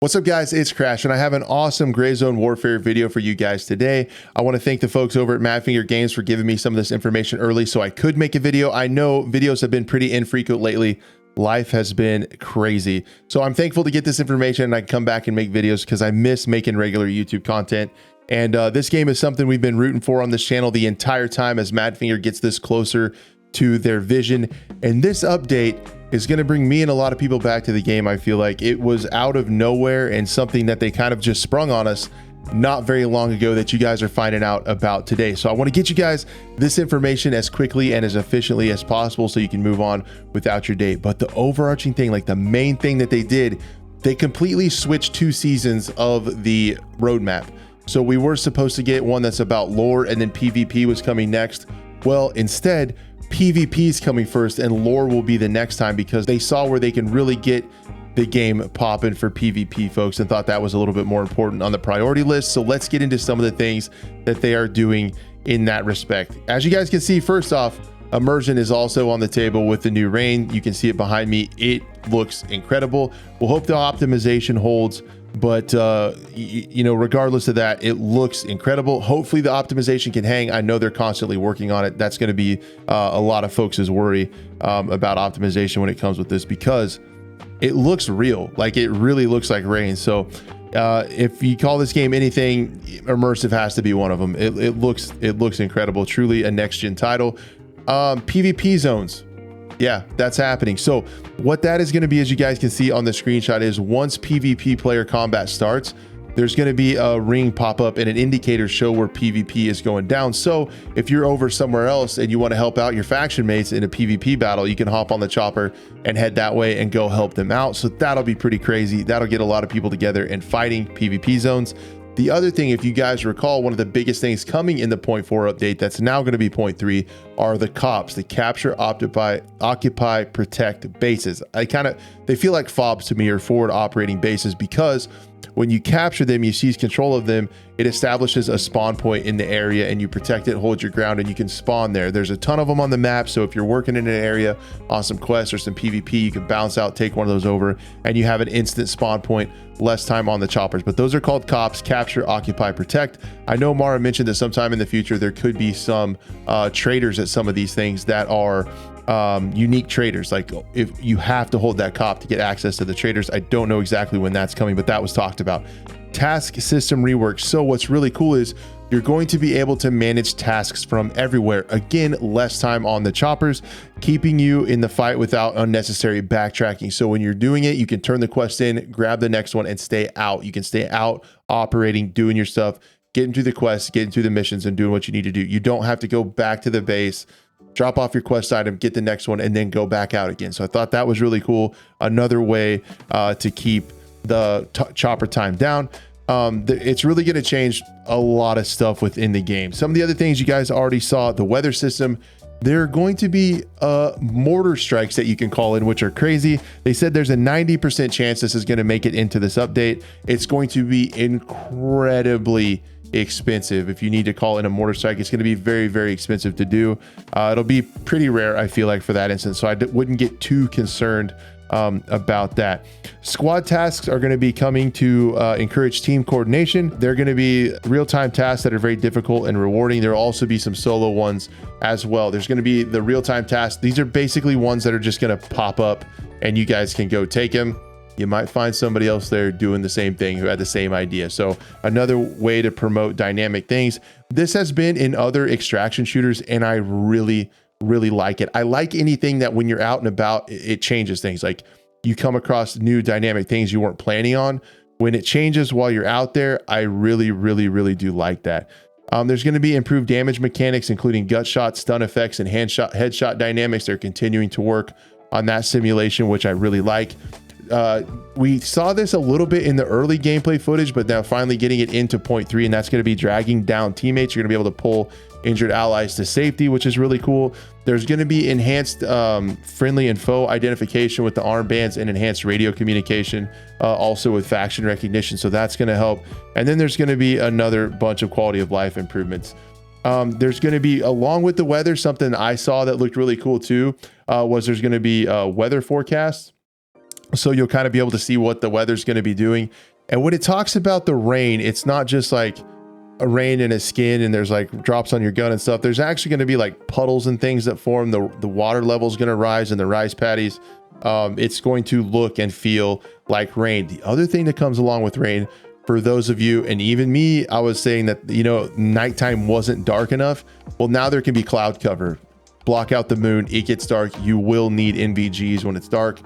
What's up, guys? It's Crash, and I have an awesome Gray Zone Warfare video for you guys today. I want to thank the folks over at Madfinger Games for giving me some of this information early so I could make a video. I know videos have been pretty infrequent lately. Life has been crazy. So I'm thankful to get this information and I can come back and make videos because I miss making regular YouTube content. And this game is something we've been rooting for on this channel the entire time as Madfinger gets this closer to their vision. And this update is going to bring me and a lot of people back to the game. I feel like it was out of nowhere and something that they kind of just sprung on us not very long ago that you guys are finding out about today. So I want to get you guys this information as quickly and as efficiently as possible so you can move on without your day. But the overarching thing, like the main thing that they did, they completely switched 2 seasons of the roadmap. So we were supposed to get one that's about lore and then PvP was coming next. Well, instead, PvP is coming first and lore will be the next time because they saw where they can really get the game popping for PvP folks and thought that was a little bit more important on the priority list. So let's get into some of the things that they are doing in that respect. As you guys can see, first off, immersion is also on the table with the new rain. You can see it behind me. It looks incredible. We'll hope the optimization holds, but you know, regardless of that, it looks incredible. Hopefully the optimization can hang. I know they're constantly working on it. That's going to be a lot of folks' worry about optimization when it comes with this, because it looks real. Like it really looks like rain. So if you call this game anything, immersive has to be one of them. It looks incredible. Truly a next gen title. PvP zones. Yeah, that's happening. So what that is going to be, as you guys can see on the screenshot, is once PvP player combat starts, there's going to be a ring pop up and an indicator show where PvP is going down. So if you're over somewhere else and you want to help out your faction mates in a PvP battle, you can hop on the chopper and head that way and go help them out. So that'll be pretty crazy. That'll get a lot of people together and fighting PvP zones. The other thing, if you guys recall, one of the biggest things coming in the 0.4 update that's now going to be 0.3 are the COPs, the capture, occupy, protect bases. They feel like FOBs to me, or forward operating bases, because when you capture them, you seize control of them, it establishes a spawn point in the area and you protect it, hold your ground, and you can spawn there. There's a ton of them on the map. So if you're working in an area on some quests or some PvP, you can bounce out, take one of those over, and you have an instant spawn point, less time on the choppers. But those are called COPs: capture, occupy, protect. I know Mara mentioned that sometime in the future, there could be some traders at some of these things that are unique traders. Like if you have to hold that COP to get access to the traders. I don't know exactly when that's coming, but that was talked about. Task system rework. So what's really cool is you're going to be able to manage tasks from everywhere. Again, less time on the choppers, keeping you in the fight without unnecessary backtracking. So when you're doing it, you can turn the quest in, grab the next one, and stay out. You can stay out, operating, doing your stuff, getting through the quests, getting through the missions, and doing what you need to do. You don't have to go back to the base, drop off your quest item, get the next one, and then go back out again. So I thought that was really cool. Another way to keep the chopper time down. It's really going to change a lot of stuff within the game. Some of the other things you guys already saw, the weather system. There are going to be mortar strikes that you can call in, which are crazy. They said there's a 90% chance this is going to make it into this update. It's going to be incredibly expensive. If you need to call in a mortar strike, it's going to be very, very expensive to do. It'll be pretty rare, I feel like, for that instance. So I wouldn't get too concerned about that. Squad tasks are going to be coming to encourage team coordination. They're going to be real-time tasks that are very difficult and rewarding. There will also be some solo ones as well. There's going to be the real-time tasks. These are basically ones that are just going to pop up and you guys can go take them. You might find somebody else there doing the same thing who had the same idea. So another way to promote dynamic things. This has been in other extraction shooters and I really like it. I like anything that when you're out and about, it changes things. Like you come across new dynamic things you weren't planning on. When it changes while you're out there, I really do like that. There's going to be improved damage mechanics, including gut shot, stun effects, and headshot dynamics. They're continuing to work on that simulation, which I really like. We saw this a little bit in the early gameplay footage, but now finally getting it into 0.3, and that's going to be dragging down teammates. You're going to be able to pull injured allies to safety, which is really cool. There's going to be enhanced friendly and foe identification with the armbands and enhanced radio communication, also with faction recognition. So that's going to help. And then there's going to be another bunch of quality of life improvements. There's going to be, along with the weather, something I saw that looked really cool too, was there's going to be weather forecasts. So you'll kind of be able to see what the weather's going to be doing. And when it talks about the rain, it's not just like a rain in a skin and there's like drops on your gun and stuff. There's actually going to be like puddles and things that form. The water level is going to rise in the rice paddies. It's going to look and feel like rain. The other thing that comes along with rain, for those of you, and even me, I was saying that, you know, nighttime wasn't dark enough. Well, now there can be cloud cover, block out the moon. It gets dark. You will need NVGs when it's dark.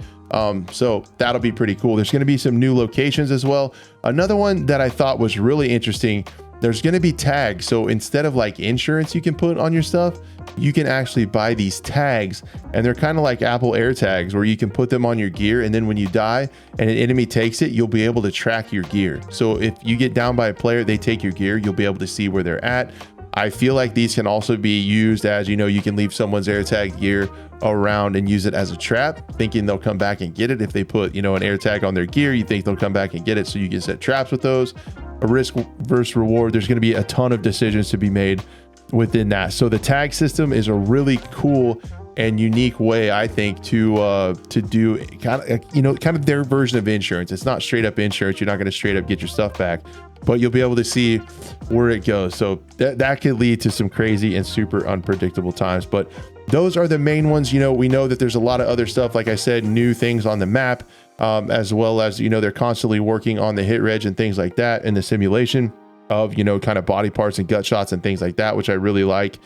So that'll be pretty cool. There's going to be some new locations as well. Another one that I thought was really interesting, there's going to be tags. So instead of like insurance you can put on your stuff, you can actually buy these tags, and they're kind of like Apple Air tags where you can put them on your gear. And then when you die and an enemy takes it, you'll be able to track your gear. So if you get down by a player, they take your gear, you'll be able to see where they're at. I feel like these can also be used as, you know, you can leave someone's AirTag gear around and use it as a trap, thinking they'll come back and get it. If they put, you know, an AirTag on their gear, you think they'll come back and get it. So you can set traps with those. A risk versus reward. There's going to be a ton of decisions to be made within that. So the tag system is a really cool and unique way, I think, to do kind of, you know, kind of their version of insurance. It's not straight up insurance. You're not going to straight up get your stuff back, but you'll be able to see where it goes. So that could lead to some crazy and super unpredictable times. But those are the main ones. You know, we know that there's a lot of other stuff, like I said, new things on the map, as well as, you know, they're constantly working on the hit reg and things like that, and the simulation of, you know, kind of body parts and gut shots and things like that, which I really like.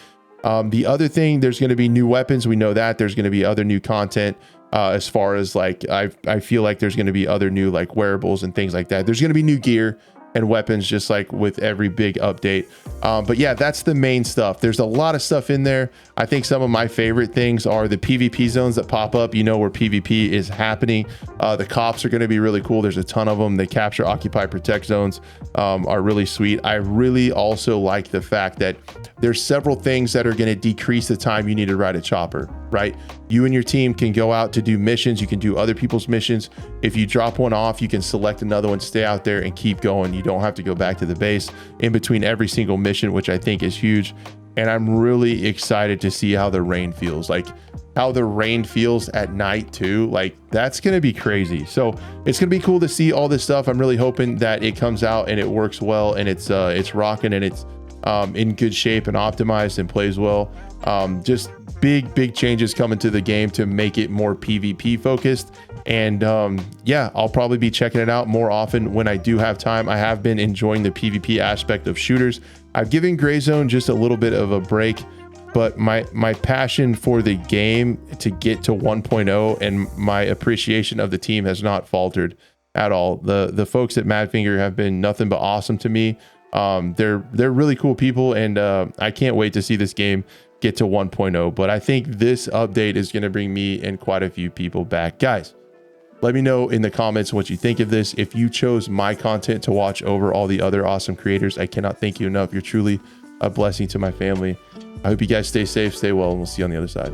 The other thing, there's going to be new weapons. We know that there's going to be other new content, as far as like, I feel like there's going to be other new like wearables and things like that. There's going to be new gear and weapons, just like with every big update. But yeah, that's the main stuff. There's a lot of stuff in there. I think some of my favorite things are the PvP zones that pop up, you know, where PvP is happening. The cops are going to be really cool. There's a ton of them. They capture, occupy, protect zones, are really sweet. I really also like the fact that there's several things that are going to decrease the time you need to ride a chopper, right? You and your team can go out to do missions. You can do other people's missions. If you drop one off, you can select another one, stay out there and keep going. You don't have to go back to the base in between every single mission, which I think is huge. And I'm really excited to see how the rain feels, like how the rain feels at night too. Like that's going to be crazy. So it's going to be cool to see all this stuff. I'm really hoping that it comes out and it works well, and it's rocking, and it's in good shape and optimized and plays well. Just big changes coming to the game to make it more PvP focused. And yeah, I'll probably be checking it out more often when I do have time. I have been enjoying the PvP aspect of shooters. I've given Grayzone just a little bit of a break, but my passion for the game to get to 1.0 and my appreciation of the team has not faltered at all. The folks at Madfinger have been nothing but awesome to me. They're really cool people, and I can't wait to see this game get to 1.0. But I think this update is going to bring me and quite a few people back. Guys, let me know in the comments what you think of this. If you chose my content to watch over all the other awesome creators, I cannot thank you enough. You're truly a blessing to my family. I hope you guys stay safe, stay well, and we'll see you on the other side.